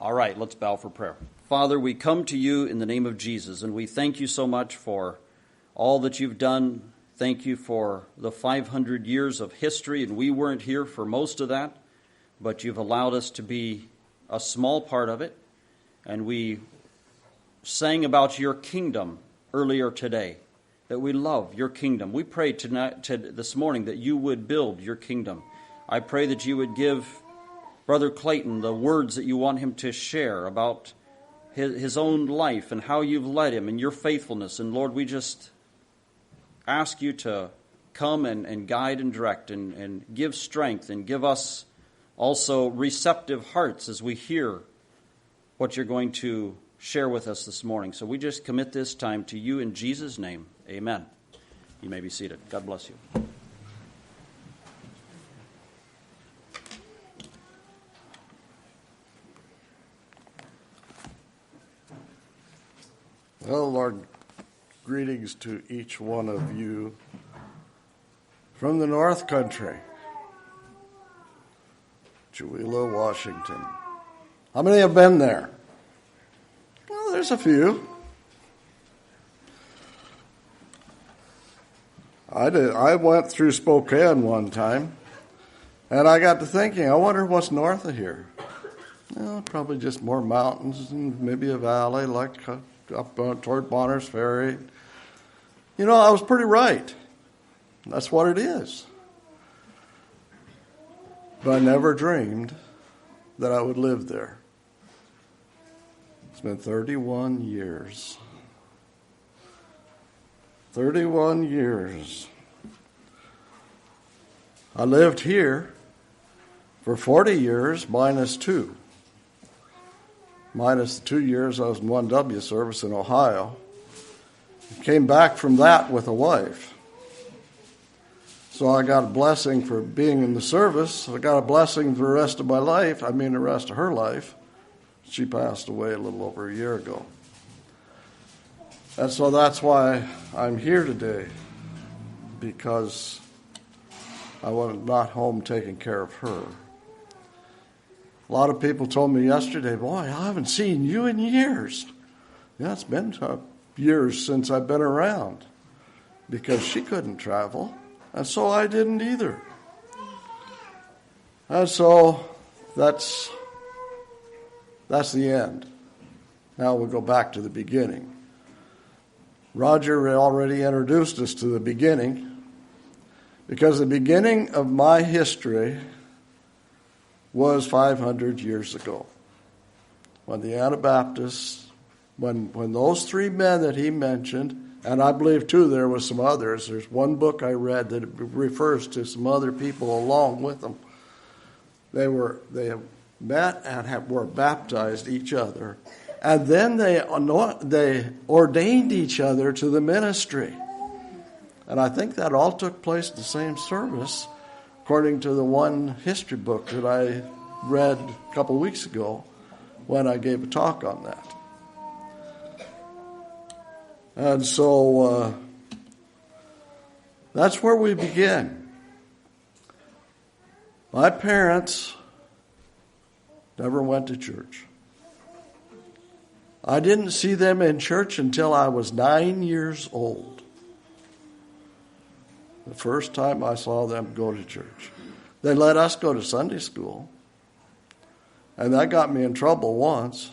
All right, let's bow for prayer. Father, we come to you in the name of Jesus, and we thank you so much for all that you've done. Thank you for the 500 years of history, and we weren't here for most of that, but you've allowed us to be a small part of it, and we sang about your kingdom earlier today, that we love your kingdom. We pray this morning that you would build your kingdom. I pray that you would give Brother Clayton the words that you want him to share about his own life and how you've led him and your faithfulness. And Lord, we just ask you to come and guide and direct and give strength and give us also receptive hearts as we hear what you're going to share with us this morning. So we just commit this time to you in Jesus' name. Amen. You may be seated. God bless you. Well, Lord, greetings to each one of you from the North Country, Chewela, Washington. How many have been there? Well, there's a few. I did. I went through Spokane one time, and I got to thinking, I wonder what's north of here. Well, probably just more mountains and maybe a valley like up toward Bonner's Ferry. You know, I was pretty right. That's what it is. But I never dreamed that I would live there. It's been 31 years. 31 years. I lived here for 40 years minus 2. Minus 2 years I was in 1W service in Ohio. Came back from that with a wife. So I got a blessing for being in the service. I got a blessing for the rest of my life. I mean the rest of her life. She passed away a little over a year ago. And so that's why I'm here today. Because I was not home taking care of her. A lot of people told me yesterday, boy, I haven't seen you in years. Yeah, it's been years since I've been around because she couldn't travel, and so I didn't either. And so that's the end. Now we'll go back to the beginning. Roger already introduced us to the beginning because the beginning of my history was 500 years ago, when the Anabaptists, when those three men that he mentioned, and I believe too there was some others. There's one book I read that refers to some other people along with them. They met and were baptized each other, and then they ordained each other to the ministry. And I think that all took place in the same service, according to the one history book that I read a couple weeks ago when I gave a talk on that. And so that's where we begin. My parents never went to church. I didn't see them in church until I was 9 years old. The first time I saw them go to church. They let us go to Sunday school. And that got me in trouble once.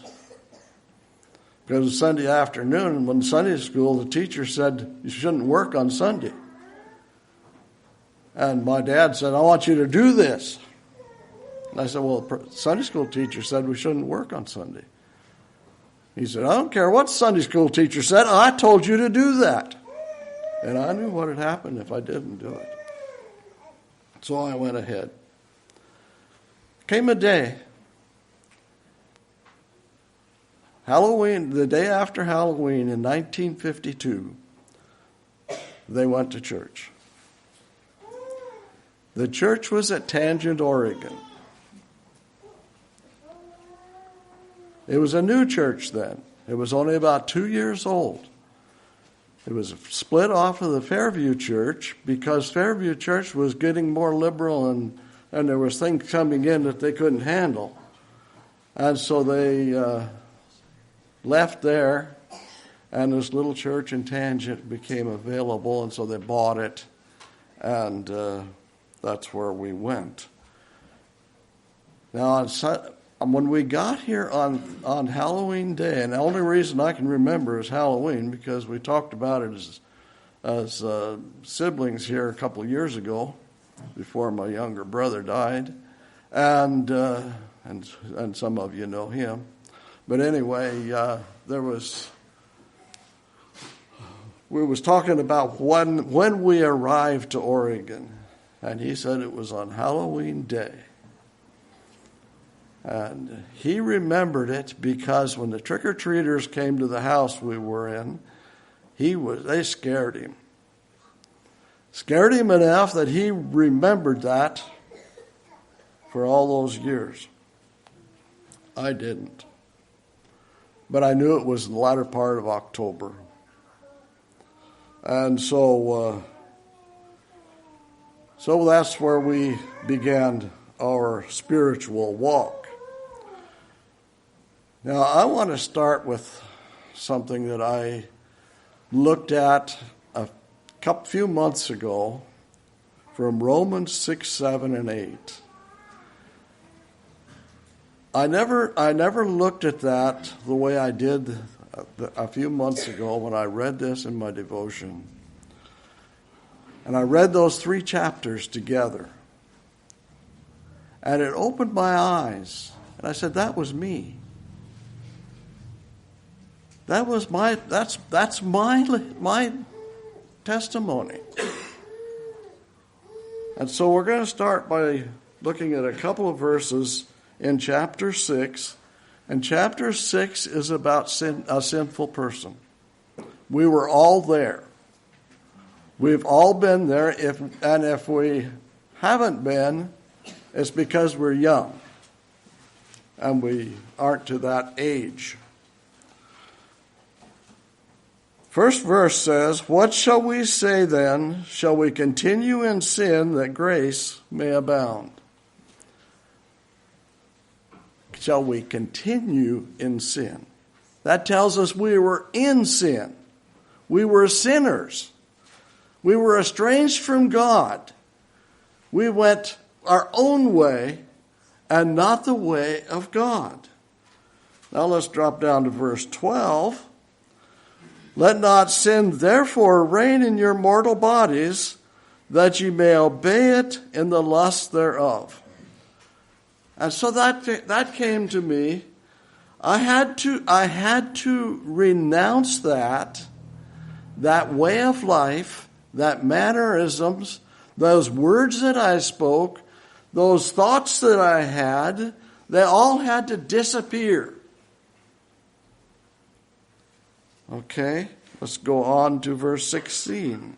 Because it was Sunday afternoon, when Sunday school, the teacher said you shouldn't work on Sunday. And my dad said, I want you to do this. And I said, well, the Sunday school teacher said we shouldn't work on Sunday. He said, I don't care what the Sunday school teacher said. I told you to do that. And I knew what had happened if I didn't do it. So I went ahead. Came a day, Halloween, the day after Halloween in 1952, they went to church. The church was at Tangent, Oregon. It was a new church then. It was only about 2 years old. It was split off of the Fairview Church because Fairview Church was getting more liberal and there was things coming in that they couldn't handle. And so they left there, and this little church in Tangent became available, and so they bought it, and that's where we went. Now, when we got here on Halloween Day, and the only reason I can remember is Halloween, because we talked about it as siblings here a couple of years ago, before my younger brother died, and some of you know him. But anyway, we was talking about when we arrived to Oregon, and he said it was on Halloween Day. And he remembered it because when the trick-or-treaters came to the house we were in, they scared him. Scared him enough that he remembered that for all those years. I didn't. But I knew it was the latter part of October. And so that's where we began our spiritual walk. Now, I want to start with something that I looked at a few months ago from Romans 6, 7, and 8. I never looked at that the way I did a few months ago when I read this in my devotion. And I read those 3 chapters together. And it opened my eyes. And I said, that was me. That's my testimony. And so we're going to start by looking at a couple of verses in chapter 6. And chapter 6 is about a sinful person. We were all there. We've all been there. If we haven't been, it's because we're young. And we aren't to that age. First verse says, "What shall we say then? Shall we continue in sin that grace may abound?" Shall we continue in sin? That tells us we were in sin. We were sinners. We were estranged from God. We went our own way and not the way of God. Now let's drop down to verse 12. "Let not sin therefore reign in your mortal bodies, that ye may obey it in the lust thereof." And so that came to me. I had to renounce that way of life, that mannerisms, those words that I spoke, those thoughts that I had, they all had to disappear. Okay, let's go on to verse 16.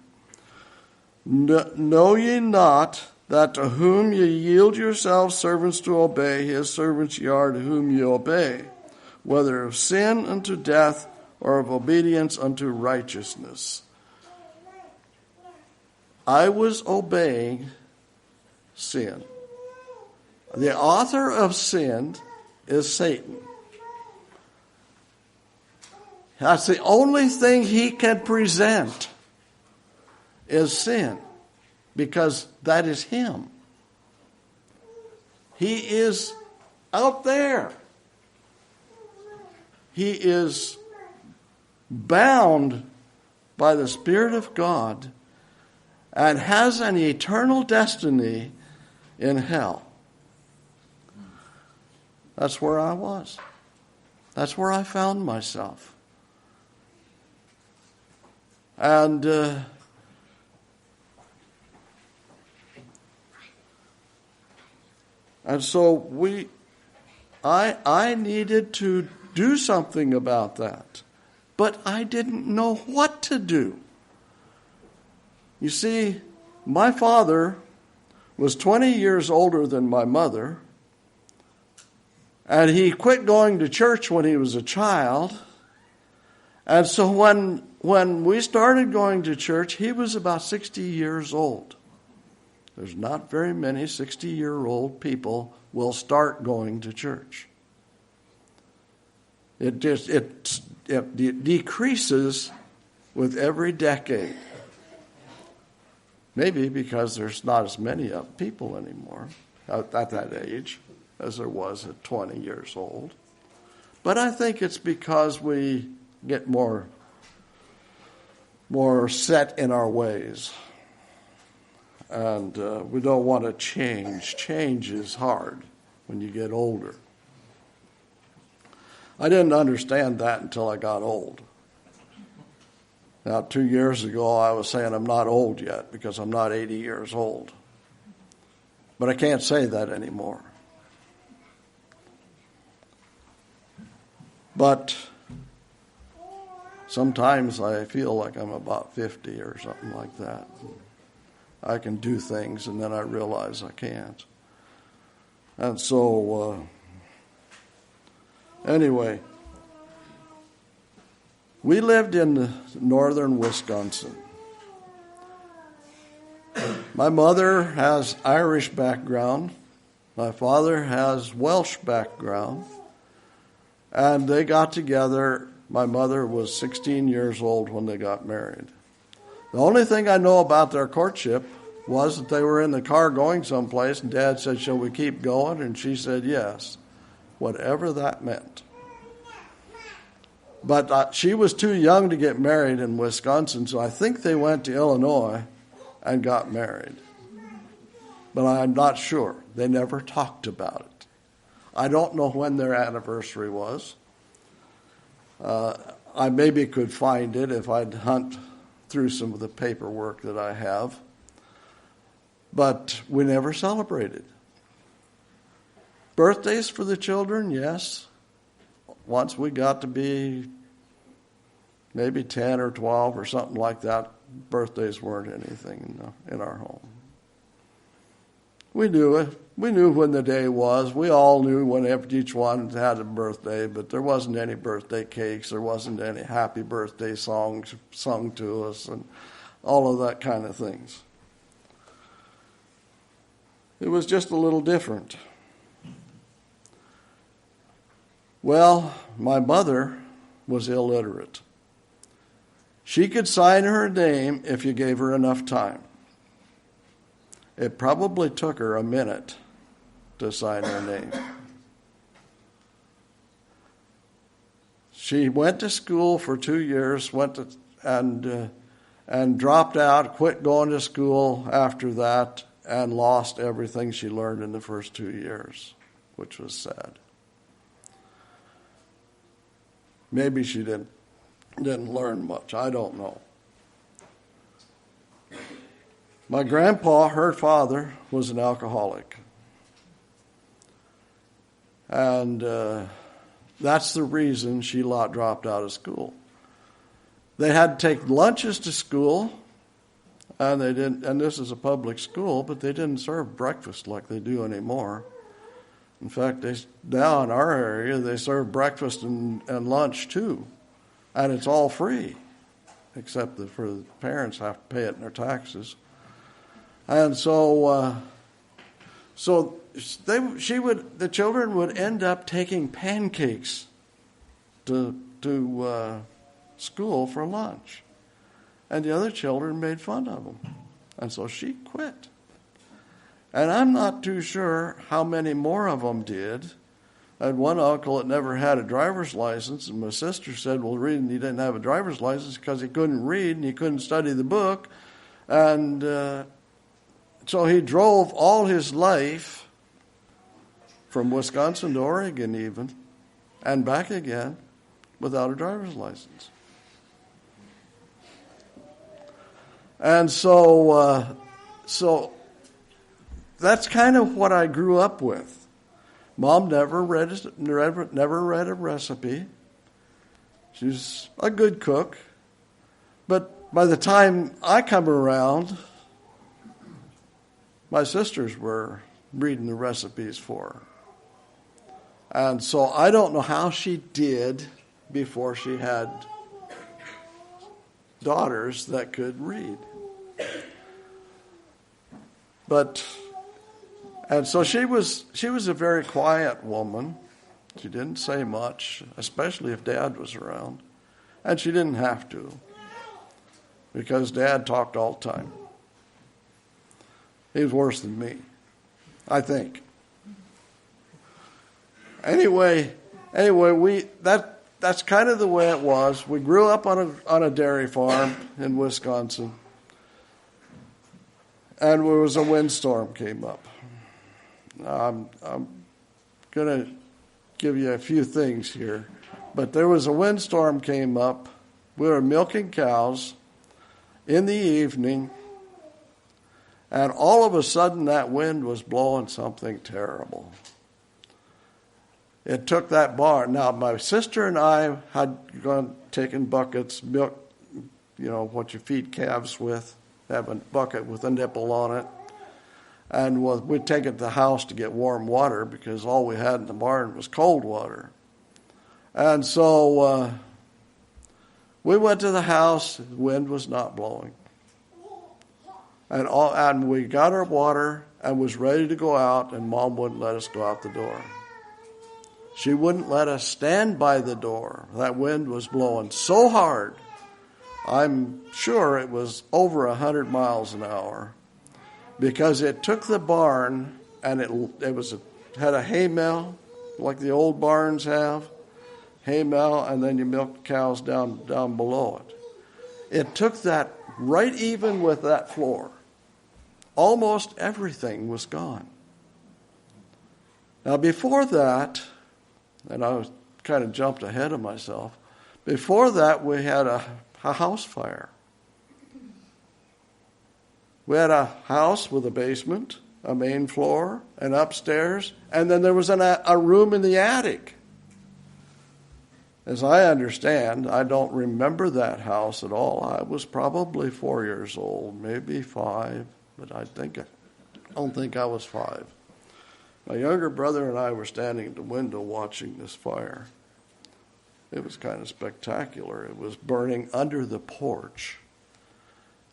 "Know ye not that to whom ye yield yourselves servants to obey, his servants ye are to whom ye obey, whether of sin unto death or of obedience unto righteousness?" I was obeying sin. The author of sin is Satan. That's the only thing he can present is sin, because that is him. He is out there. He is bound by the Spirit of God and has an eternal destiny in hell. That's where I was. That's where I found myself. And so I needed to do something about that, but I didn't know what to do. You see, my father was 20 years older than my mother, and he quit going to church when he was a child. And so when we started going to church, he was about 60 years old. There's not very many 60-year-old people will start going to church. It decreases with every decade. Maybe because there's not as many people anymore at that age as there was at 20 years old. But I think it's because we get more set in our ways. And we don't want to change. Change is hard when you get older. I didn't understand that until I got old. Now, 2 years ago, I was saying I'm not old yet because I'm not 80 years old. But I can't say that anymore. But sometimes I feel like I'm about 50 or something like that. I can do things, and then I realize I can't. And so, anyway, we lived in northern Wisconsin. My mother has Irish background. My father has Welsh background. And they got together. My mother was 16 years old when they got married. The only thing I know about their courtship was that they were in the car going someplace, and Dad said, "Shall we keep going?" And she said, "Yes," whatever that meant. But she was too young to get married in Wisconsin, so I think they went to Illinois and got married. But I'm not sure. They never talked about it. I don't know when their anniversary was. I maybe could find it if I'd hunt through some of the paperwork that I have. But we never celebrated. Birthdays for the children, yes. Once we got to be maybe 10 or 12 or something like that, birthdays weren't anything in our home. We knew it. We knew when the day was. We all knew when each one had a birthday, but there wasn't any birthday cakes. There wasn't any happy birthday songs sung to us and all of that kind of things. It was just a little different. Well, my mother was illiterate. She could sign her name if you gave her enough time. It probably took her a minute to sign her name. She went to school for 2 years, and dropped out, quit going to school after that, and lost everything she learned in the first 2 years, which was sad. Maybe she didn't learn much. I don't know. My grandpa, her father, was an alcoholic. And that's the reason she dropped out of school. They had to take lunches to school, and they didn't. And this is a public school, but they didn't serve breakfast like they do anymore. In fact, now in our area, they serve breakfast and lunch too, and it's all free, except that for the parents have to pay it in their taxes. And so, the children would end up taking pancakes to school for lunch, and the other children made fun of them, and so she quit. And I'm not too sure how many more of them did. I had one uncle that never had a driver's license, and my sister said, well, the reason he didn't have a driver's license is because he couldn't read and he couldn't study the book, and so he drove all his life from Wisconsin to Oregon even, and back again without a driver's license. And so that's kind of what I grew up with. Mom never read a recipe. She's a good cook. But by the time I come around, my sisters were reading the recipes for her. And so I don't know how she did before she had daughters that could read. And so she was a very quiet woman, She didn't say much, especially if Dad was around. And she didn't have to, because Dad talked all the time. He was worse than me, I think. Anyway, that's kind of the way it was. We grew up on a dairy farm in Wisconsin, and there was a windstorm came up. I'm going to give you a few things here, but there was a windstorm came up. We were milking cows in the evening, and all of a sudden that wind was blowing something terrible. It took that barn. Now, my sister and I had taken buckets, milk, what you feed calves with, have a bucket with a nipple on it. And we'd take it to the house to get warm water because all we had in the barn was cold water. And so we went to the house. The wind was not blowing. And we got our water and was ready to go out, and Mom wouldn't let us go out the door. She wouldn't let us stand by the door. That wind was blowing so hard. I'm sure it was over 100 miles an hour, because it took the barn and it had a hay mow like the old barns have, hay mow, and then you milk the cows down below it. It took that right even with that floor. Almost everything was gone. Now before that, and I kind of jumped ahead of myself, before that we had a house fire. We had a house with a basement, a main floor, and upstairs, and then there was a room in the attic. As I understand, I don't remember that house at all. I was probably 4 years old, maybe 5, but I don't think I was 5. My younger brother and I were standing at the window watching this fire. It was kind of spectacular. It was burning under the porch.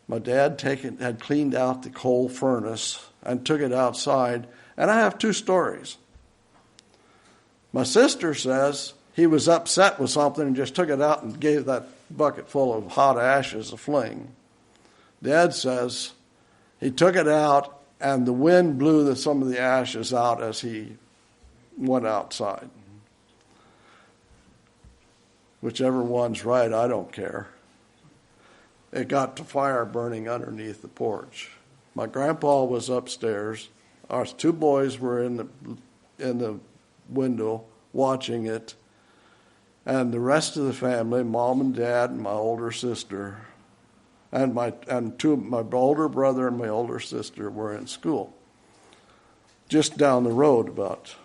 My dad had cleaned out the coal furnace and took it outside. And I have 2 stories. My sister says he was upset with something and just took it out and gave that bucket full of hot ashes a fling. Dad says he took it out and the wind blew some of the ashes out as he went outside. Whichever one's right, I don't care. It got to fire burning underneath the porch. My grandpa was upstairs. Our 2 boys were in the window watching it. And the rest of the family, Mom and Dad and my older sister, and my older brother and my older sister were in school. Just down the road about,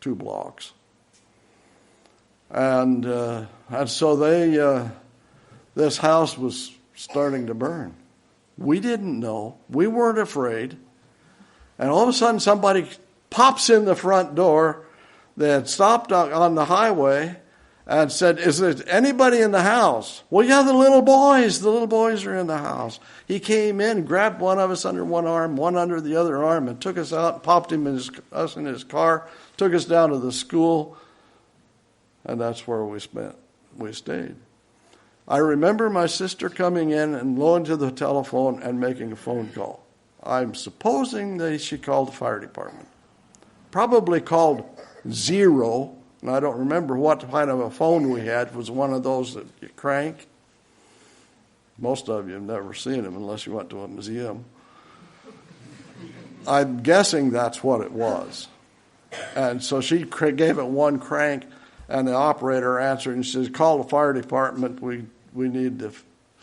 2 blocks. And so this house was starting to burn. We didn't know. We weren't afraid. And all of a sudden somebody pops in the front door. They had stopped on the highway and said, "Is there anybody in the house?" "Well, yeah, the little boys. The little boys are in the house." He came in, grabbed one of us under one arm, one under the other arm, and took us out, popped us in his car, took us down to the school, and that's where we stayed. I remember my sister coming in and going to the telephone and making a phone call. I'm supposing that she called the fire department. Probably called 0, and I don't remember what kind of a phone we had. It was one of those that you crank. Most of you have never seen them unless you went to a museum. I'm guessing that's what it was. And so she gave it one crank, and the operator answered and says, "Call the fire department. We need the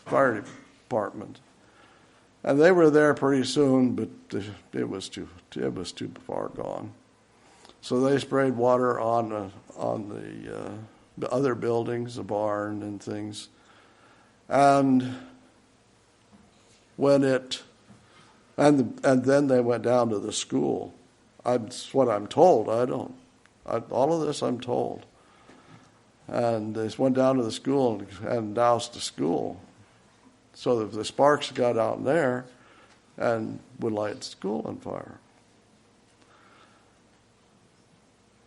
fire department." And they were there pretty soon, but it was too far gone. So they sprayed water on the other buildings, the barn and things. And then they went down to the school. That's what I'm told. All of this I'm told. And they went down to the school and doused the school, so that the sparks got out there and would light the school on fire.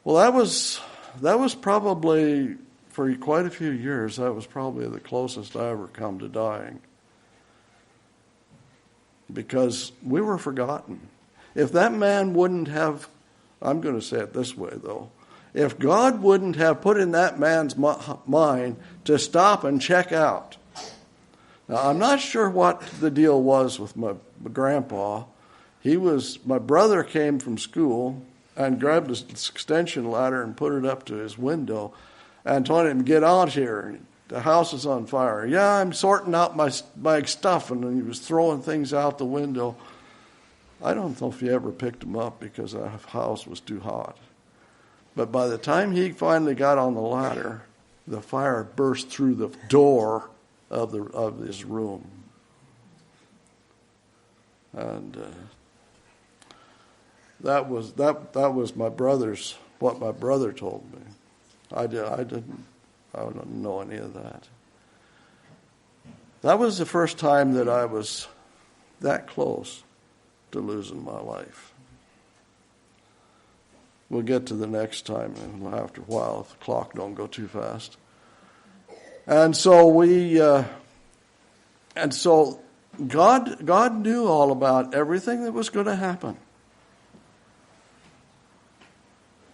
Well, that was probably, for quite a few years, that was probably the closest I ever come to dying. Because we were forgotten. If that man wouldn't have, I'm going to say it this way though, if God wouldn't have put in that man's mind to stop and check out. Now, I'm not sure what the deal was with my grandpa. My brother came from school and grabbed his extension ladder and put it up to his window and told him, "Get out here. The house is on fire." "Yeah, I'm sorting out my stuff." And he was throwing things out the window. I don't know if he ever picked them up because the house was too hot. But by the time he finally got on the ladder, the fire burst through the door of his room. And that was what my brother told me. I didn't know any of that. That was the first time that I was that close to losing my life. We'll get to the next time after a while if the clock don't go too fast. And so God knew all about everything that was going to happen.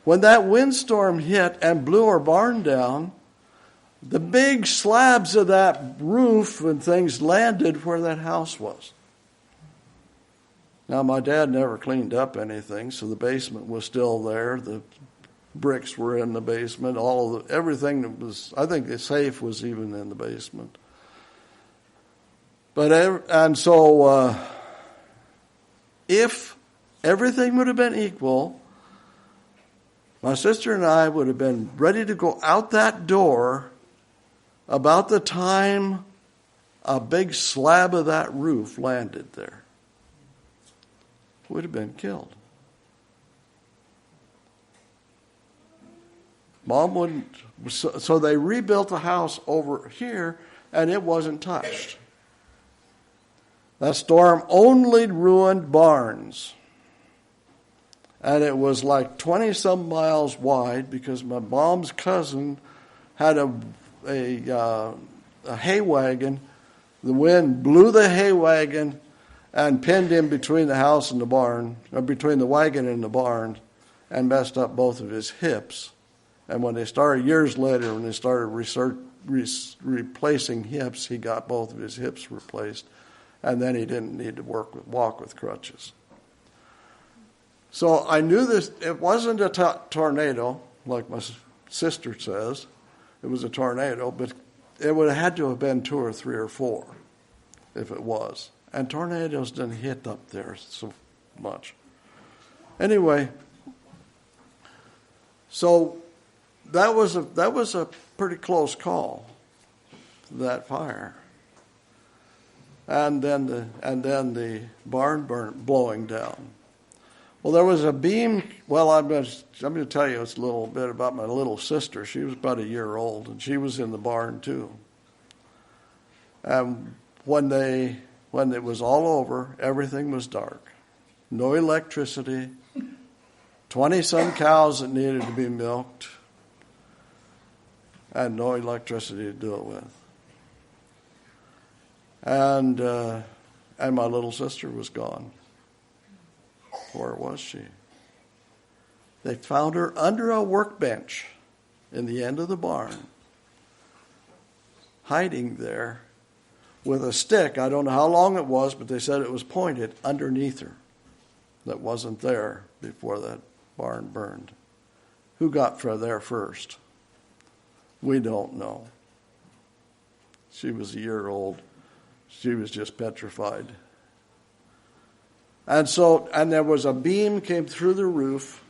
When that windstorm hit and blew our barn down, the big slabs of that roof and things landed where that house was. Now, my dad never cleaned up anything, so the basement was still there. The bricks were in the basement. Everything that was, I think the safe was even in the basement. If everything would have been equal, my sister and I would have been ready to go out that door about the time a big slab of that roof landed there. Would have been killed. Mom wouldn't. So they rebuilt the house over here, and it wasn't touched. That storm only ruined barns. And it was like 20-some miles wide because my mom's cousin had a hay wagon. The wind blew the hay wagon and pinned him between the house and the barn, or between the wagon and the barn, and messed up both of his hips. And when they started, years later, when they started replacing hips, he got both of his hips replaced, and then he didn't need to walk with crutches. So I knew this. It wasn't a tornado, like my sister says. It was a tornado, but it would have had to have been 2 or 3 or 4 if it was. And tornadoes didn't hit up there so much. Anyway, so that was a pretty close call, that fire. And then the barn blowing down. Well, there was a beam. Well, I'm going to tell you a little bit about my little sister. She was about a year old, and she was in the barn too. When it was all over, everything was dark. No electricity, 20-some cows that needed to be milked, and no electricity to do it with. And my little sister was gone. Where was she? They found her under a workbench in the end of the barn, hiding there with a stick. I don't know how long it was, but they said it was pointed underneath her. That wasn't there before that barn burned. Who got there first? We don't know. She was a year old. She was just petrified. And there was a beam came through the roof,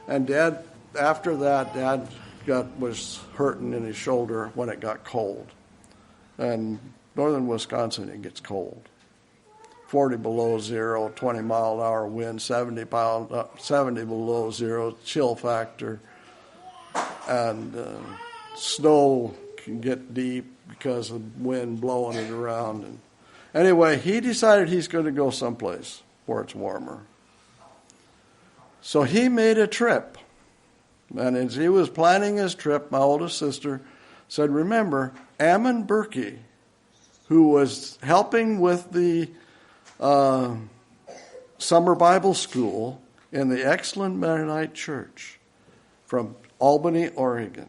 and after that, Dad was hurting in his shoulder when it got cold. And northern Wisconsin, it gets cold. 40 below zero, 20-mile-an-hour wind, 70 below zero, chill factor. And snow can get deep because of wind blowing it around. And anyway, he decided he's going to go someplace where it's warmer. So he made a trip And as he was planning his trip, my oldest sister said, remember, Ammon Berkey, who was helping with the summer Bible school in the Excellent Mennonite Church from Albany, Oregon.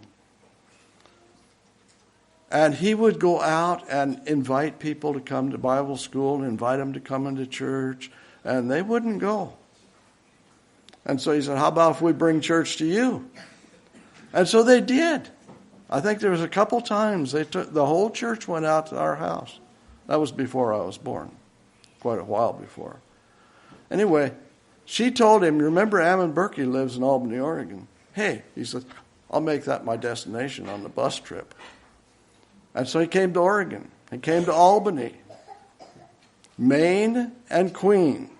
And he would go out and invite people to come to Bible school and invite them to come into church, and they wouldn't go. And so he said, how about if we bring church to you? And so they did. I think there was a couple times the whole church went out to our house. That was before I was born, quite a while before. Anyway, she told him, remember Ammon Berkey lives in Albany, Oregon. Hey, he said, I'll make that my destination on the bus trip. And so he came to Oregon. He came to Albany. Maine and Queen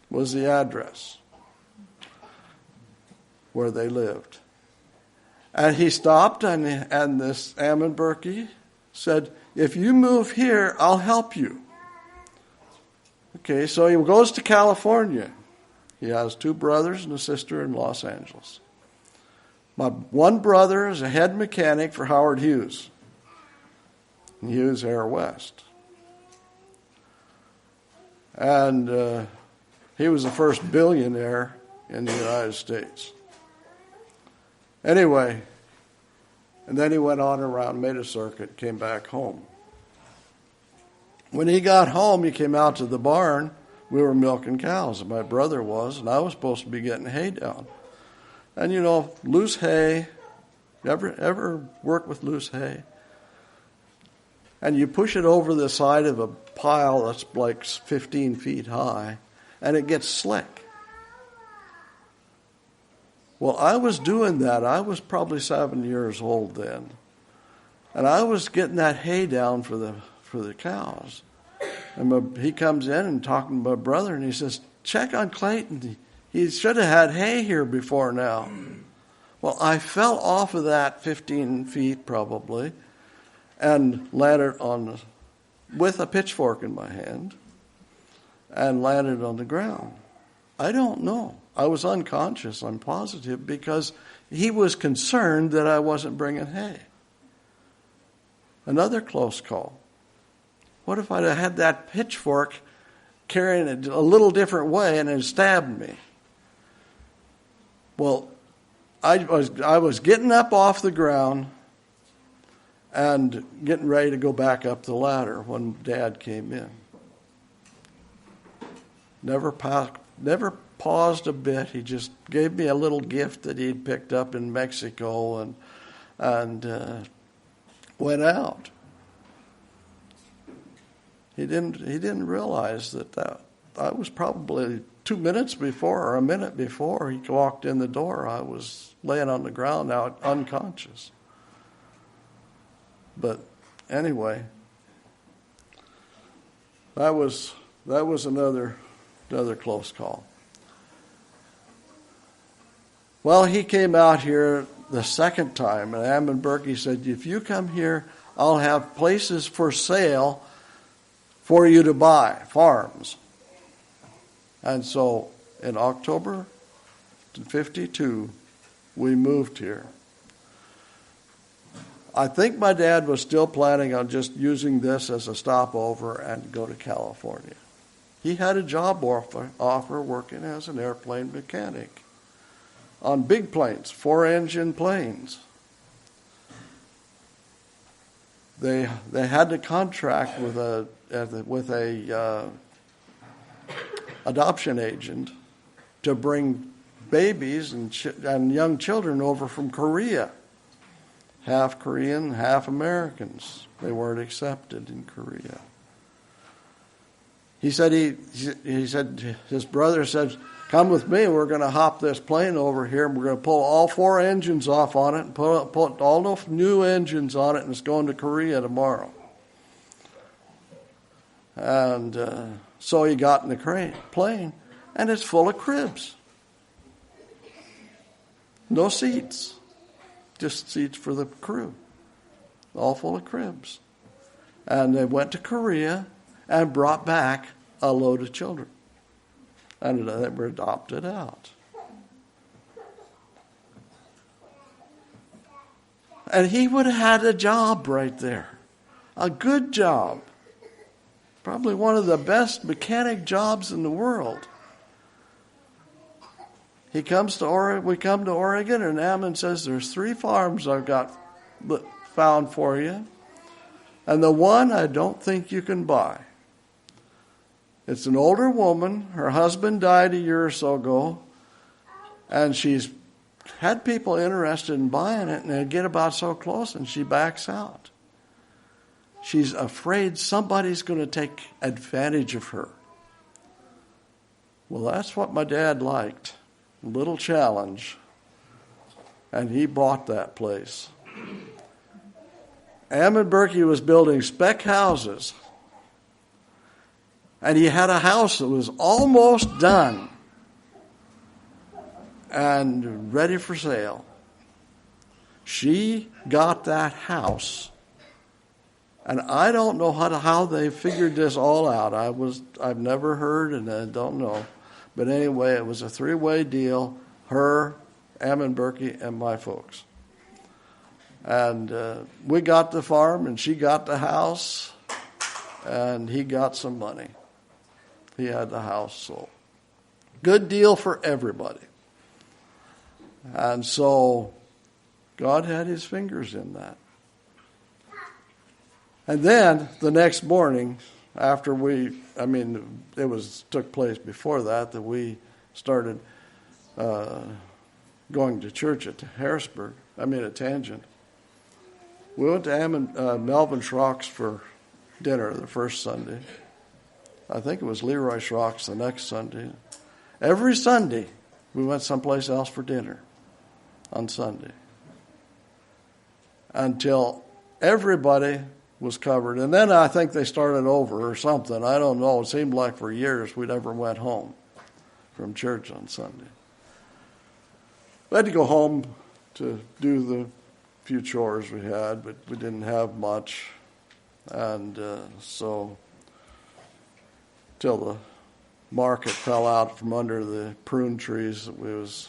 was the address where they lived. And he stopped, and this Ammon Berkey said, if you move here, I'll help you. Okay, so he goes to California. He has 2 brothers and a sister in Los Angeles. My one brother is a head mechanic for Howard Hughes. Hughes Air West. And he was the first billionaire in the United States. Anyway, and then he went on around, made a circuit, came back home. When he got home, he came out to the barn. We were milking cows, and my brother was, and I was supposed to be getting hay down. And you know, loose hay, ever work with loose hay? And you push it over the side of a pile that's like 15 feet high, and it gets slick. Well, I was doing that. I was probably 7 years old then. And I was getting that hay down for the cows. And he comes in and talking to my brother, and he says, check on Clayton. He should have had hay here before now. Well, I fell off of that 15 feet probably and landed with a pitchfork in my hand and landed on the ground. I don't know. I was unconscious, I'm positive, because he was concerned that I wasn't bringing hay. Another close call. What if I'd have had that pitchfork carrying it a little different way and it stabbed me? Well, I was getting up off the ground and getting ready to go back up the ladder when Dad came in. Never paused a bit. He just gave me a little gift that he'd picked up in Mexico and went out. He didn't realize that I was probably 2 minutes before or a minute before he walked in the door. I was laying on the ground out unconscious. But anyway, that was another close call. Well, he came out here the second time, and Ammon Berkey said, if you come here, I'll have places for sale for you to buy, farms. And so in October of 1952, we moved here. I think my dad was still planning on just using this as a stopover and go to California. He had a job offer working as an airplane mechanic on big planes, 4-engine planes. They had to contract with a adoption agent to bring babies and young children over from Korea. Half Korean, half Americans. They weren't accepted in Korea. He said his brother said, come with me, we're going to hop this plane over here, and we're going to pull all 4 engines off on it, and put all the new engines on it, and it's going to Korea tomorrow. And so he got in the plane, and it's full of cribs. No seats. Just seats for the crew. All full of cribs. And they went to Korea and brought back a load of children. And they were adopted out. And he would have had a job right there. A good job. Probably one of the best mechanic jobs in the world. He comes to Oregon. We come to Oregon, and Ammon says, "There's 3 farms I've got found for you, and the one I don't think you can buy. It's an older woman. Her husband died a year or so ago, and she's had people interested in buying it, and they get about so close, and she backs out. She's afraid somebody's going to take advantage of her." Well, that's what my dad liked. A little challenge. And he bought that place. Ammon Berkey was building spec houses. And he had a house that was almost done and ready for sale. She got that house. And I don't know how they figured this all out. I've never heard, and I don't know. But anyway, it was a 3-way deal. Her, Ammon Berkey, and my folks. And we got the farm, and she got the house, and he got some money. He had the house sold. Good deal for everybody. And so God had his fingers in that. And then the next morning, after took place before that we started going to church at Harrisburg, at Tangent. We went to Melvin Schrock's for dinner the first Sunday. I think it was Leroy Schrock's the next Sunday. Every Sunday, we went someplace else for dinner on Sunday. Until everybody was covered. And then I think they started over or something. I don't know. It seemed like for years we never went home from church on Sunday. We had to go home to do the few chores we had, but we didn't have much. And so till the market fell out from under the prune trees that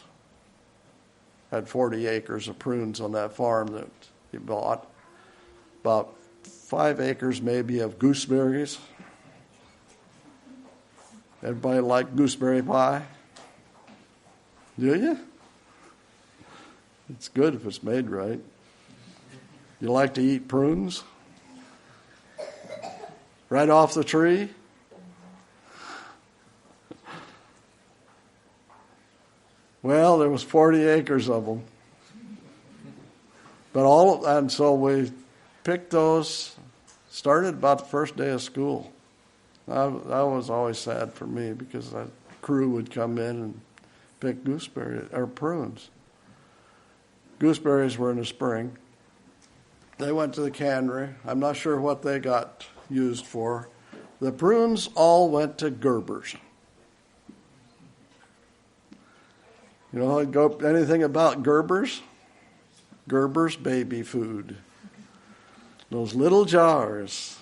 had 40 acres of prunes on that farm that he bought. About 5 acres maybe of gooseberries. Everybody like gooseberry pie? Do you? It's good if it's made right. You like to eat prunes? Right off the tree? Well, there was 40 acres of them. And so we picked those, started about the first day of school. That was always sad for me because that crew would come in and pick prunes. Gooseberries were in the spring. They went to the cannery. I'm not sure what they got used for. The prunes all went to Gerber's. You know anything about Gerber's? Gerber's baby food. Those little jars.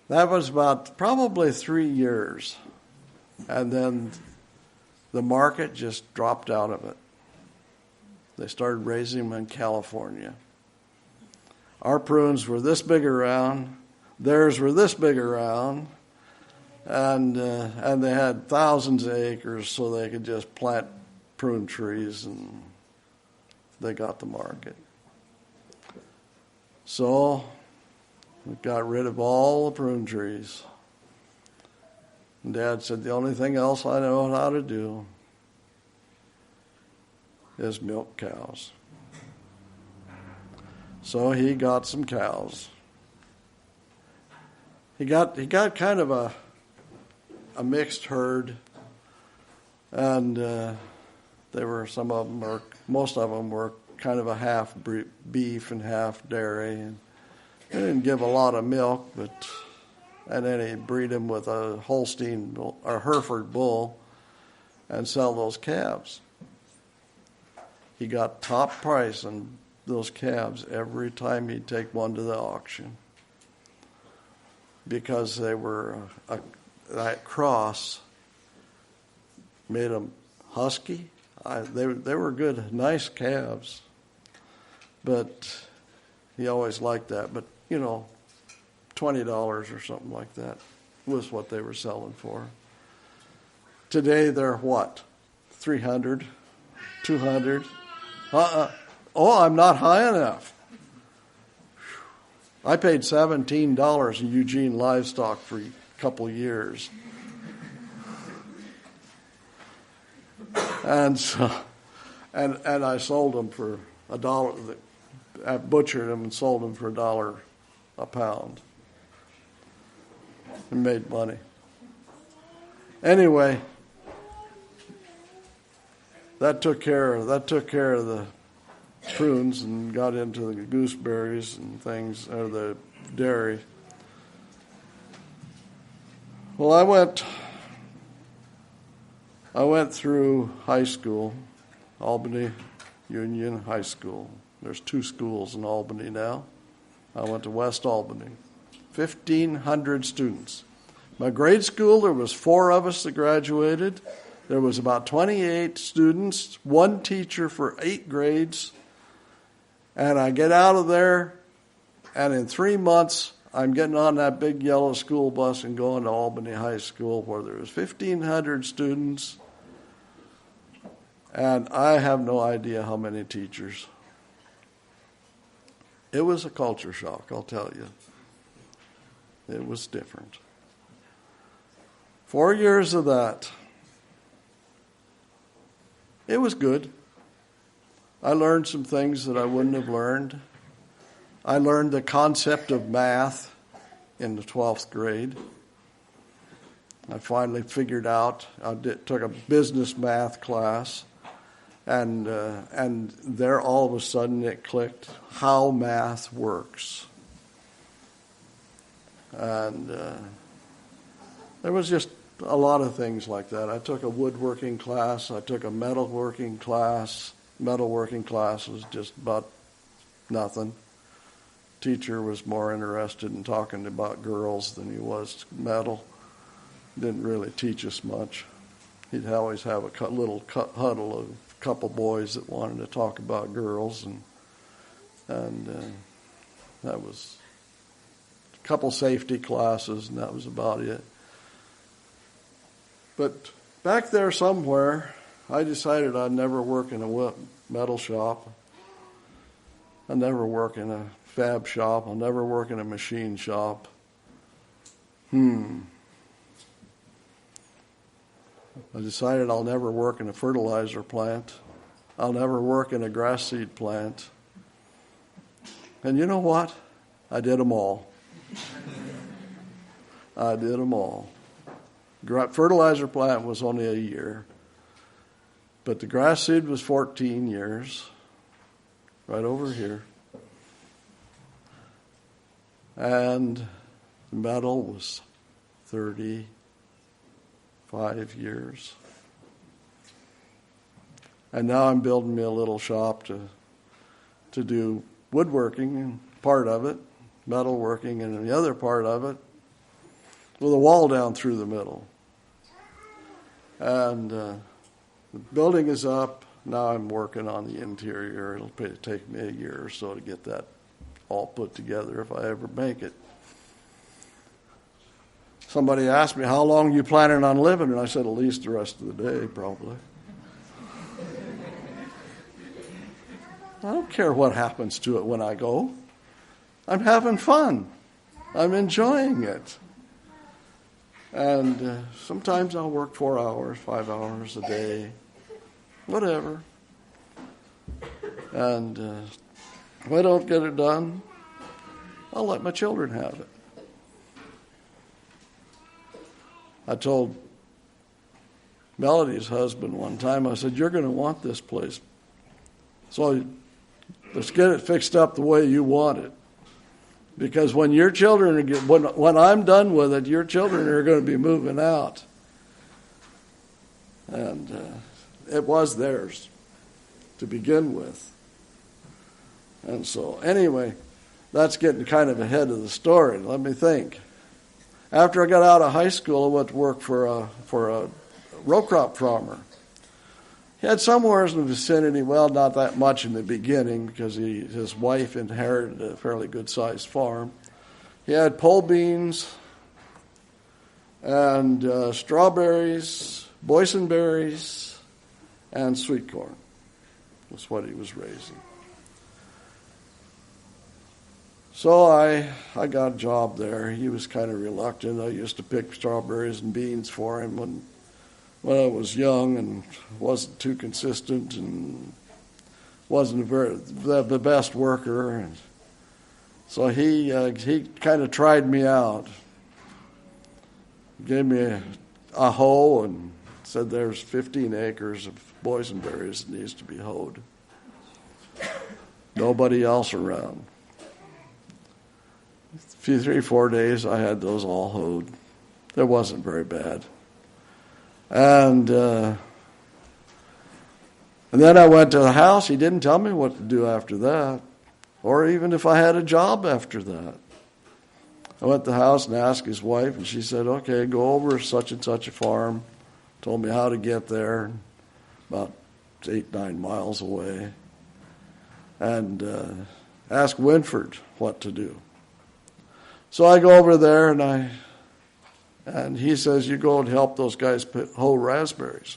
That was about probably 3 years. And then the market just dropped out of it. They started raising them in California. Our prunes were this big around. Theirs were this big around. And they had thousands of acres so they could just plant prune trees, and they got the market. So we got rid of all the prune trees. And Dad said, the only thing else I know how to do is milk cows. So he got some cows. He got kind of a mixed herd, and most of them were kind of a half beef and half dairy. And they didn't give a lot of milk, and then he'd breed them with a Holstein or Hereford bull and sell those calves. He got top price on those calves every time he'd take one to the auction because they were that cross made them husky, They were good, nice calves. But he always liked that. But, $20 or something like that was what they were selling for. Today they're what? 300, 200? Oh, I'm not high enough. I paid $17 in Eugene livestock for a couple of years. And so, and I sold them for $1. I butchered them and sold them for $1 a pound. And made money. Anyway, that took care of the prunes and got into the gooseberries and things, or the dairy. Well, I went through high school, Albany Union High School. There's 2 schools in Albany now. I went to West Albany. 1,500 students. My grade school, there was 4 of us that graduated. There was about 28 students, 1 teacher for 8 grades. And I get out of there, and in 3 months, I'm getting on that big yellow school bus and going to Albany High School, where there was 1,500 students, and I have no idea how many teachers. It was a culture shock, I'll tell you. It was different. 4 years of that. It was good. I learned some things that I wouldn't have learned. I learned the concept of math in the 12th grade. I finally figured out, took a business math class, and there all of a sudden it clicked how math works. And there was just a lot of things like that. I took a woodworking class. I took a metalworking class. Metalworking class was just about nothing. Teacher was more interested in talking about girls than he was metal. Didn't really teach us much. He'd always have a little huddle of a couple boys that wanted to talk about girls, and that was a couple safety classes, and that was about it. But back there somewhere, I decided I'd never work in a metal shop. I'd never work in a fab shop. I'll never work in a machine shop. I decided I'll never work in a fertilizer plant. I'll never work in a grass seed plant. And you know what? I did them all. I did them all. Fertilizer plant was only a year. But the grass seed was 14 years. Right over here. And the metal was 35 years. And now I'm building me a little shop to do woodworking, and part of it, metalworking, and the other part of it, with a wall down through the middle. And the building is up. Now I'm working on the interior. It'll take me a year or so to get that all put together if I ever make it. Somebody asked me, how long are you planning on living? And I said, at least the rest of the day, probably. I don't care what happens to it when I go. I'm having fun. I'm enjoying it. And sometimes I'll work 4 hours, 5 hours a day, whatever. And if I don't get it done, I'll let my children have it. I told Melody's husband one time, I said, you're going to want this place. So let's get it fixed up the way you want it. Because when your children when I'm done with it, your children are going to be moving out. And it was theirs to begin with. And so anyway, that's getting kind of ahead of the story. Let me think. After I got out of high school, I went to work for a row crop farmer. He had somewhere in the vicinity, well, not that much in the beginning because his wife inherited a fairly good-sized farm. He had pole beans and strawberries, boysenberries, and sweet corn. That's what he was raising. So I got a job there. He was kind of reluctant. I used to pick strawberries and beans for him when I was young and wasn't too consistent and wasn't the best worker. And so he kind of tried me out. Gave me a hoe and said there's 15 acres of boysenberries that needs to be hoed. Nobody else around. 3-4 days, I had those all hoed. It wasn't very bad. And then I went to the house. He didn't tell me what to do after that, or even if I had a job after that. I went to the house and asked his wife, and she said, okay, go over such and such a farm. Told me how to get there, about 8-9 miles away. And asked Winford what to do. So I go over there, and he says, you go and help those guys hoe raspberries.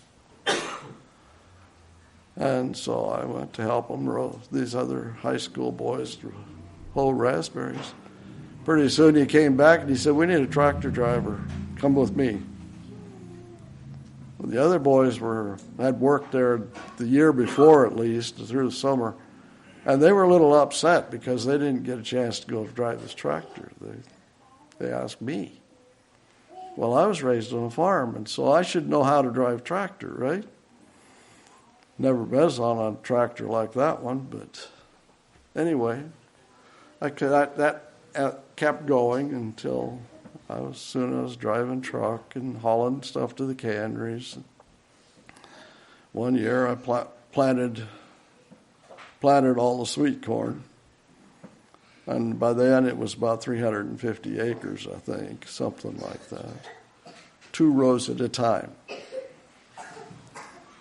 And so I went to help them, these other high school boys, hoe raspberries. Pretty soon he came back and he said, we need a tractor driver. Come with me. Well, the other boys had worked there the year before at least, through the summer. And they were a little upset because they didn't get a chance to go drive this tractor. They asked me. Well, I was raised on a farm, and so I should know how to drive a tractor, right? Never been on a tractor like that one, but anyway, that kept going until soon I was driving truck and hauling stuff to the canneries. One year I planted all the sweet corn, and by then it was about 350 acres, I think, something like that. 2 rows at a time.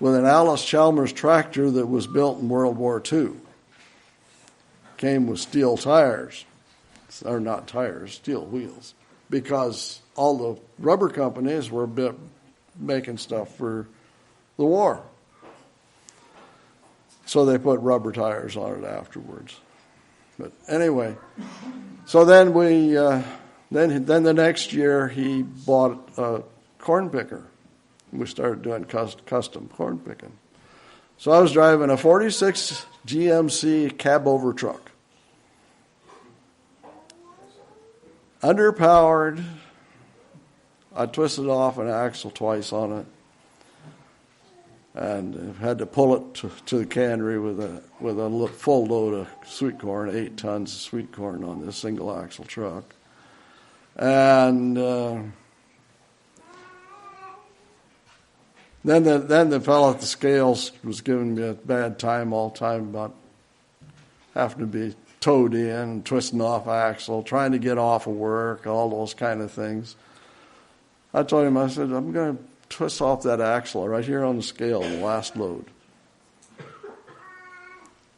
With an Alice-Chalmers tractor that was built in World War II. Came with steel tires, or not tires, steel wheels, because all the rubber companies were making stuff for the war. So they put rubber tires on it afterwards. But anyway, so then then the next year he bought a corn picker. We started doing custom corn picking. So I was driving a 46 GMC cab-over truck. Underpowered. I twisted off an axle twice on it. And had to pull it to the cannery with a full load of sweet corn, 8 tons of sweet corn on this single axle truck. And then the fellow at the scales was giving me a bad time all the time about having to be towed in, twisting off axle, trying to get off of work, all those kind of things. I told him, I said, I'm going to twist off that axle right here on the scale, the last load.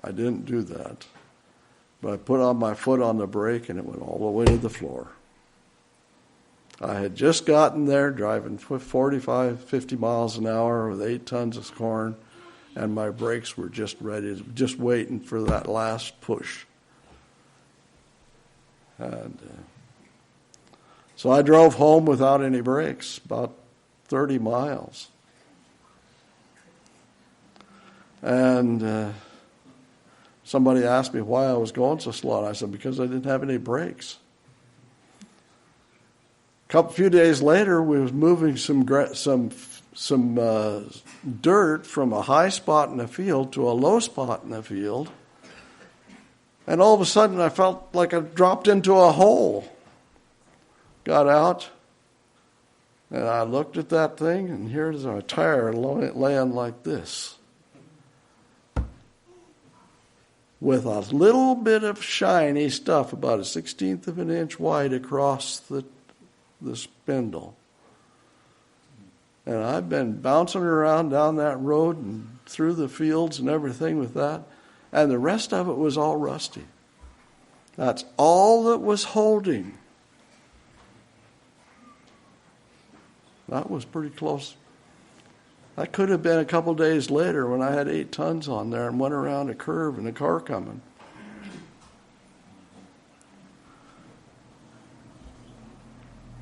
I didn't do that. But I put on my foot on the brake and it went all the way to the floor. I had just gotten there driving 45, 50 miles an hour with 8 tons of corn, and my brakes were just ready, just waiting for that last push. And so I drove home without any brakes, about 30 miles. And somebody asked me why I was going so slow. And I said, because I didn't have any brakes. A few days later, we was moving some dirt from a high spot in the field to a low spot in the field. And all of a sudden, I felt like I dropped into a hole. Got out. And I looked at that thing, and here's a tire laying like this, with a little bit of shiny stuff, about 1/16 of an inch wide across the spindle. And I've been bouncing around down that road and through the fields and everything with that. And the rest of it was all rusty. That's all that was holding. That was pretty close. That could have been a couple days later when I had 8 tons on there and went around a curve and a car coming.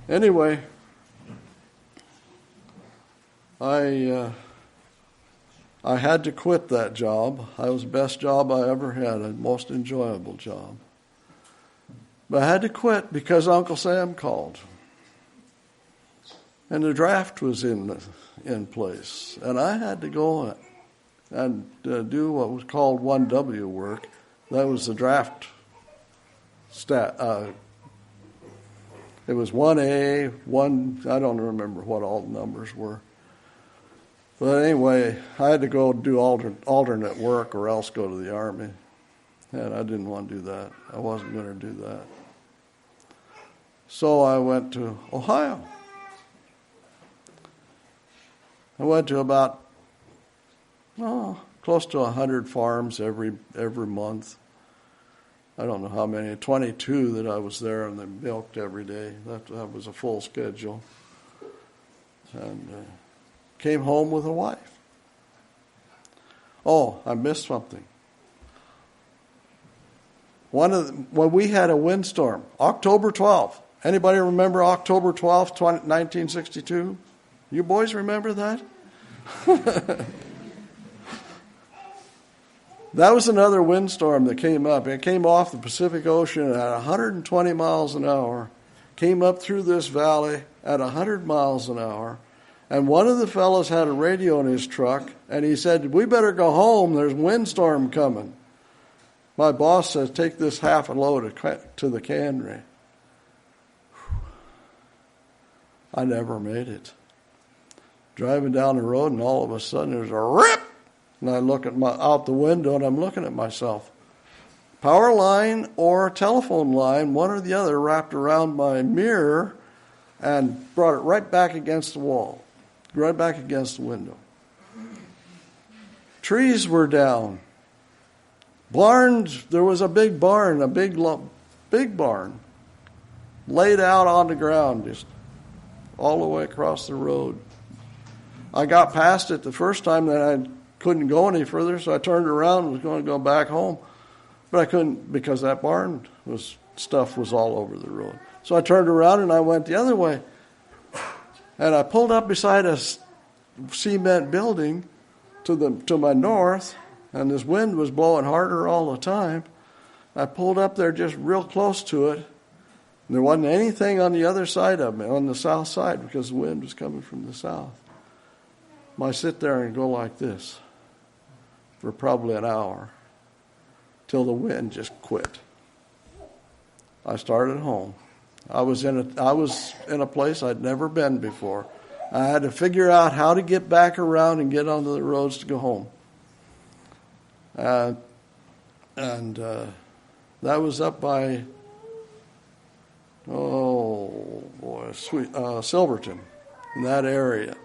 Anyway, I had to quit that job. It was the best job I ever had, the most enjoyable job. But I had to quit because Uncle Sam called. And the draft was in place. And I had to go and do what was called 1W work. That was the draft it was 1A, I don't remember what all the numbers were. But anyway, I had to go do alternate work or else go to the Army. And I didn't want to do that. I wasn't going to do that. So I went to Ohio. I went to about close to 100 farms every month. I don't know how many, 22 that I was there, and they milked every day. That was a full schedule. And came home with a wife. Oh, I missed something. When we had a windstorm, October 12th. Anybody remember October 12th, 1962? You boys remember that? That was another windstorm that came up. It came off the Pacific Ocean at 120 miles an hour, came up through this valley at 100 miles an hour, and one of the fellows had a radio in his truck, and he said, "We better go home, there's a windstorm coming." My boss says, "Take this half a load to the cannery." I never made it. Driving down the road, and all of a sudden there's a rip, and I look out the window, and I'm looking at myself. Power line or telephone line, one or the other, wrapped around my mirror and brought it right back against the wall, right back against the window. Trees were down. Barns, there was a big barn, a big barn, laid out on the ground, just all the way across the road. I got past it the first time, then I couldn't go any further, so I turned around and was going to go back home. But I couldn't because that barn stuff was all over the road. So I turned around and I went the other way. And I pulled up beside a cement building to my north, and this wind was blowing harder all the time. I pulled up there just real close to it. And there wasn't anything on the other side of me, on the south side, because the wind was coming from the south. I sit there and go like this for probably an hour till the wind just quit. I started home. I was in a place I'd never been before. I had to figure out how to get back around and get onto the roads to go home. That was up by Silverton, in that area.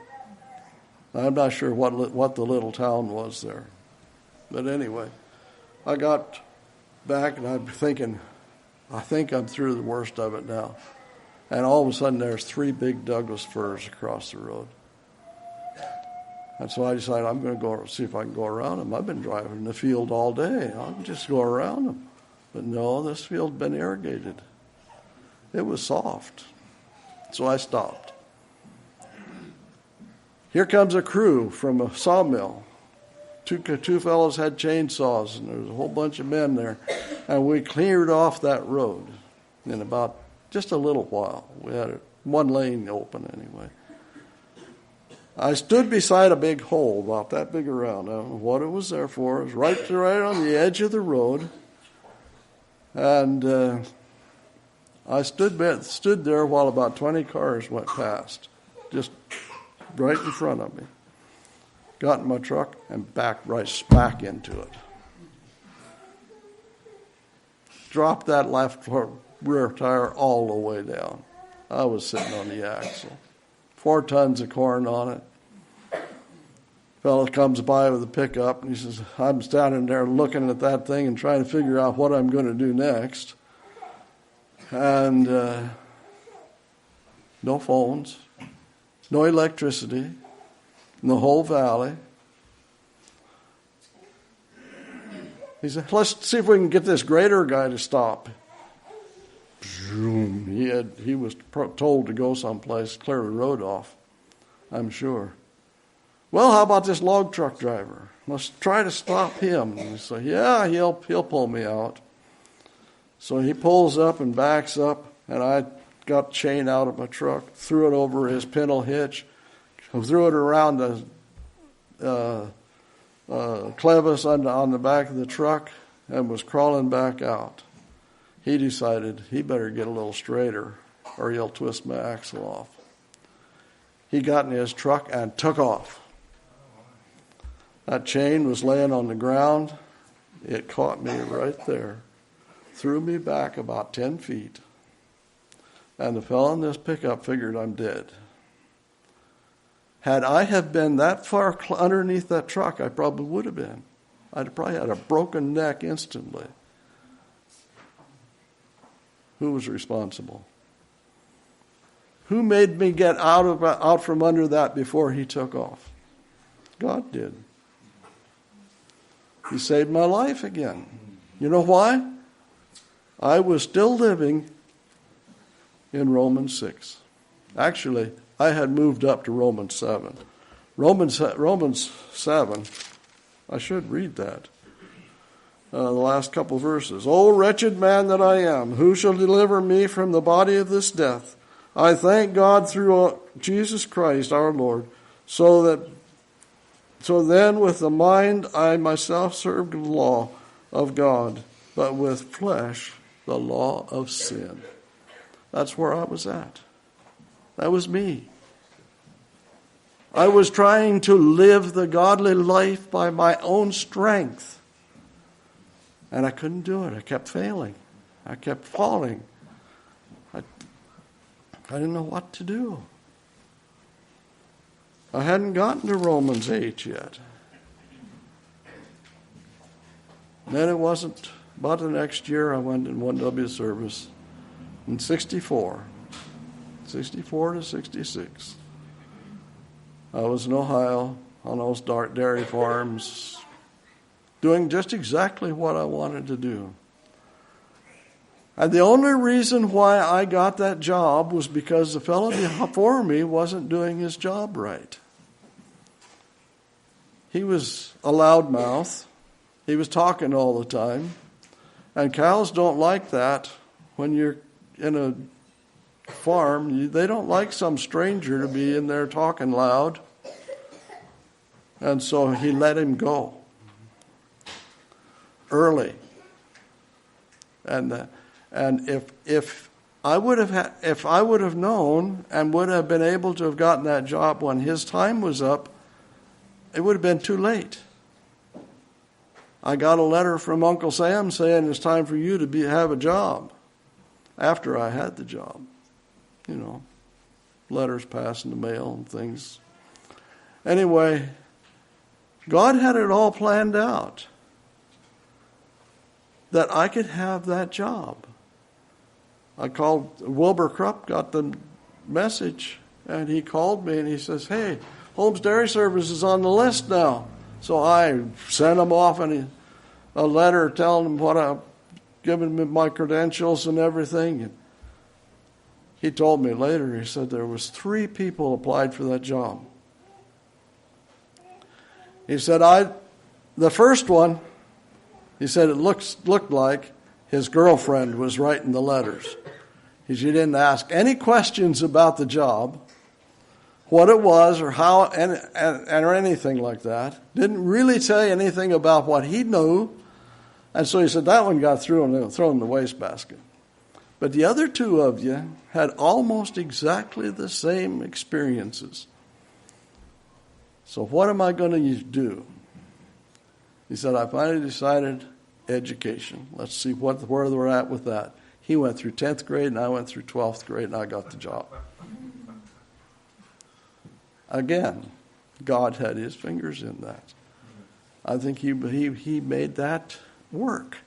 I'm not sure what the little town was there. But anyway, I got back and I'm thinking, I think I'm through the worst of it now. And all of a sudden there's 3 big Douglas firs across the road. And so I decided I'm going to go see if I can go around them. I've been driving in the field all day. I'll just go around them. But no, this field's been irrigated. It was soft. So I stopped. Here comes a crew from a sawmill. Two fellows had chainsaws, and there was a whole bunch of men there. And we cleared off that road in about just a little while. We had one lane open anyway. I stood beside a big hole about that big around. I don't know what it was there for. It was right on the edge of the road. And I stood there while about 20 cars went past, just right in front of me. Got in my truck and backed right smack into it. Dropped that left rear tire all the way down. I was sitting on the axle. 4 tons of corn on it. Fellow comes by with a pickup, and he says, I'm standing there looking at that thing and trying to figure out what I'm going to do next. And no phones, no electricity in the whole valley. He said, let's see if we can get this grader guy to stop. He was told to go someplace, clear the road off, I'm sure. Well, how about this log truck driver? Let's try to stop him. And he said, yeah, he'll pull me out. So he pulls up and backs up, and I got chain out of my truck, threw it over his pintle hitch, threw it around the clevis on the back of the truck, and was crawling back out. He decided he better get a little straighter or he'll twist my axle off. He got in his truck and took off. That chain was laying on the ground. It caught me right there, threw me back about 10 feet. And the fellow in this pickup figured I'm dead. Had I have been that far underneath that truck, I probably would have been. I'd probably had a broken neck instantly. Who was responsible? Who made me get out from under that before he took off? God did. He saved my life again. You know why? I was still living in Romans 6. Actually, I had moved up to Romans 7. Romans 7, I should read that. The last couple verses. O wretched man that I am, who shall deliver me from the body of this death? I thank God through Jesus Christ our Lord, so then with the mind I myself served the law of God, but with flesh the law of sin. That's where I was at. That was me. I was trying to live the godly life by my own strength. And I couldn't do it. I kept failing. I kept falling. I didn't know what to do. I hadn't gotten to Romans 8 yet. Then it wasn't about the next year I went in 1W service in 64 to 66. I was in Ohio on those dairy farms, doing just exactly what I wanted to do. And the only reason why I got that job was because the fellow before me wasn't doing his job right. He was a loudmouth. He was talking all the time. And cows don't like that when you're in a farm. They don't like some stranger to be in there talking loud. And so he let him go early. And if I would have known and would have been able to have gotten that job when his time was up, it would have been too late. I got a letter from Uncle Sam saying it's time for you to have a job after I had the job. You know, letters pass in the mail and things. Anyway, God had it all planned out that I could have that job. I called Wilbur Krupp, got the message, and he called me and he says, hey, Holmes Dairy Service is on the list now. So I sent him off a letter telling him what I've given him, my credentials and everything. And he told me later, he said there was 3 people applied for that job. He said, the first one, he said it looked like his girlfriend was writing the letters. She didn't ask any questions about the job, what it was or how, or anything like that. Didn't really say anything about what he knew. And so he said that one got thrown in the wastebasket. But the other 2 of you had almost exactly the same experiences. So what am I going to do? He said, I finally decided education. Let's see where we're at with that. He went through 10th grade and I went through 12th grade and I got the job. Again, God had his fingers in that. I think he made that work.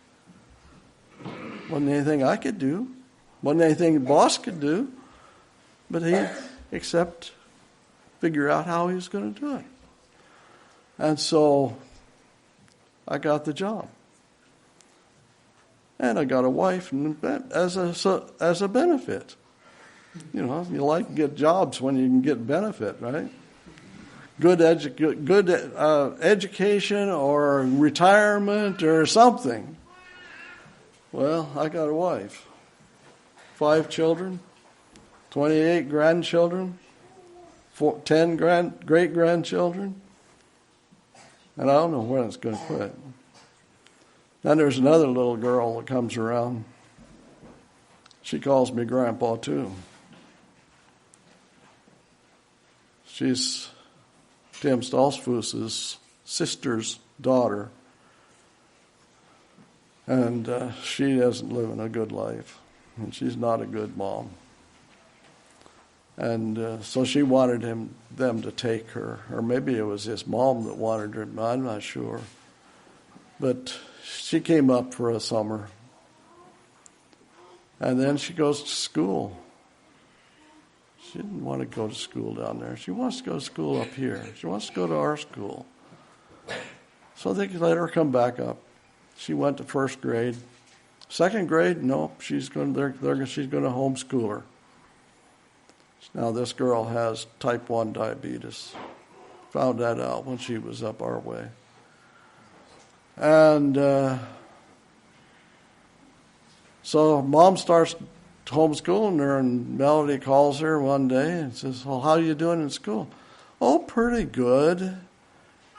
Wasn't anything I could do. Wasn't anything the boss could do. But he except figure out how he was going to do it. And so I got the job. And I got a wife as a benefit. You know, you like to get jobs when you can get benefit, right? Good education or retirement or something. Well, I got a wife. 5 children, 28 grandchildren, 10 great-grandchildren. And I don't know when it's going to quit. Then there's another little girl that comes around. She calls me Grandpa, too. She's Tim Stolzfus's sister's daughter. And she isn't living a good life. And she's not a good mom. And so she wanted them to take her. Or maybe it was his mom that wanted her. I'm not sure. But she came up for a summer. And then she goes to school. She didn't want to go to school down there. She wants to go to school up here. She wants to go to our school. So they let her come back up. She went to first grade. Second grade, nope. She's going to homeschool her. Now this girl has type 1 diabetes. Found that out when she was up our way. And so mom starts homeschooling her, and Melody calls her one day and says, "Well, how are you doing in school?" "Oh, pretty good.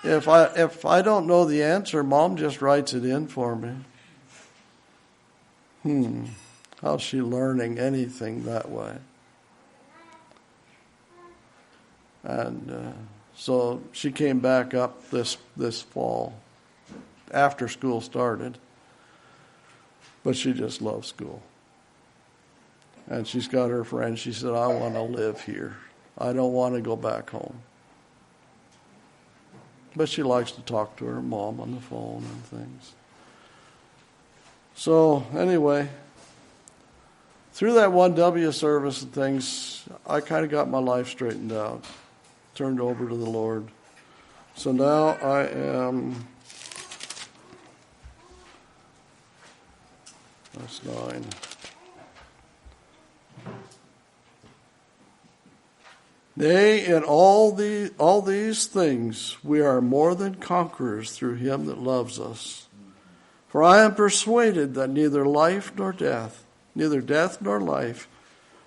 If I don't know the answer, Mom just writes it in for me." How's she learning anything that way? And so she came back up this fall after school started, but she just loves school. And she's got her friends. She said, "I want to live here. I don't want to go back home." But she likes to talk to her mom on the phone and things. So anyway, through that 1W service and things, I kind of got my life straightened out, turned over to the Lord. So now I am, that's 9. Nay, in all these things we are more than conquerors through him that loves us. For I am persuaded that neither life nor death, neither death nor life,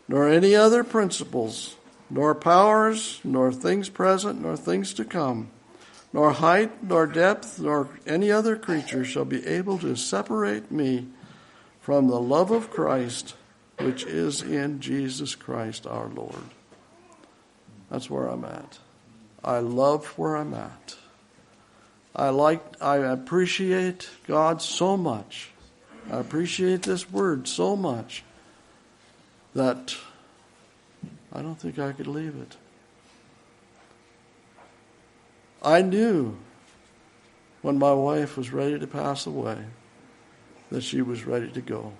nor any other principles, nor powers, nor things present, nor things to come, nor height, nor depth, nor any other creature shall be able to separate me from the love of Christ, which is in Jesus Christ our Lord. That's where I'm at. I love where I'm at. I appreciate God so much. I appreciate this word so much that I don't think I could leave it. I knew when my wife was ready to pass away that she was ready to go.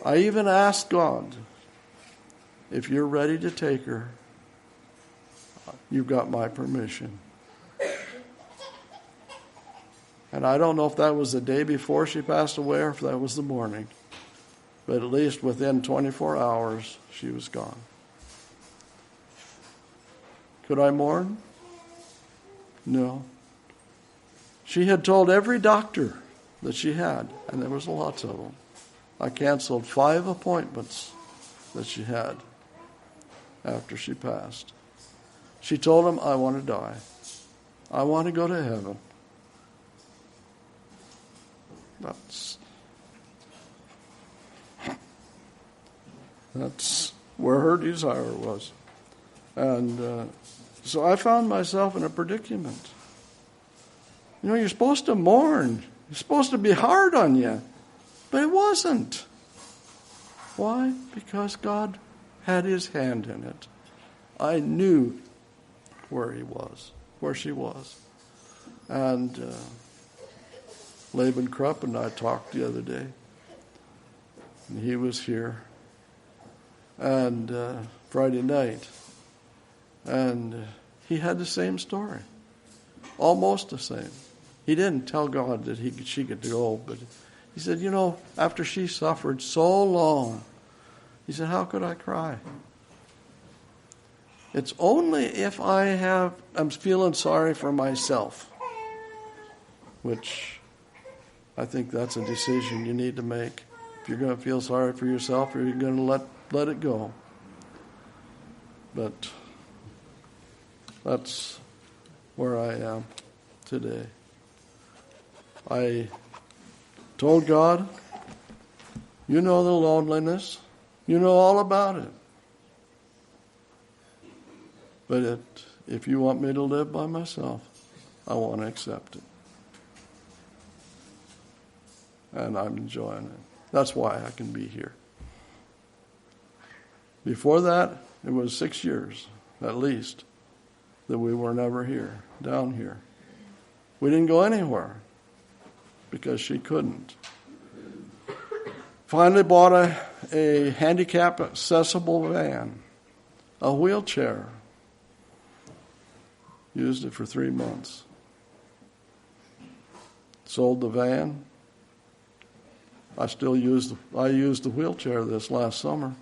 I even asked God, if you're ready to take her, you've got my permission. And I don't know if that was the day before she passed away or if that was the morning. But at least within 24 hours, she was gone. Could I mourn? No. She had told every doctor that she had, and there was lots of them. I canceled 5 appointments that she had after she passed. She told them, I want to die. I want to go to heaven. That's where her desire was. And so I found myself in a predicament. You know, you're supposed to mourn. It's supposed to be hard on you. But it wasn't. Why? Because God had his hand in it. I knew where she was. And Laban Krupp and I talked the other day. And he was here. And Friday night. And he had the same story. Almost the same. He didn't tell God that she could go, but he said, after she suffered so long, he said, how could I cry? It's only if I'm feeling sorry for myself, which I think that's a decision you need to make. If you're going to feel sorry for yourself, or you're going to let it go. But that's where I am today. I told God, you know the loneliness. You know all about it. But if you want me to live by myself, I want to accept it. And I'm enjoying it. That's why I can be here. Before that, it was 6 years, at least, that we were never here, down here. We didn't go anywhere because she couldn't. Finally bought a handicap accessible van, a wheelchair. Used it for 3 months. Sold the van. I used the wheelchair this last summer.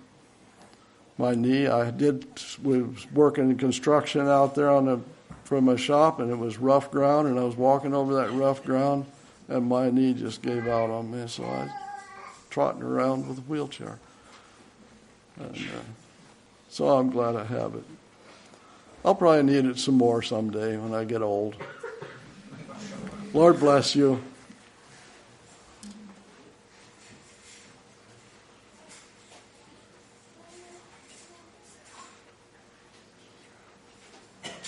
My knee, was working in construction out there from my shop, and it was rough ground, and I was walking over that rough ground, and my knee just gave out on me, so I was trotting around with a wheelchair. And, so I'm glad I have it. I'll probably need it some more someday when I get old. Lord bless you.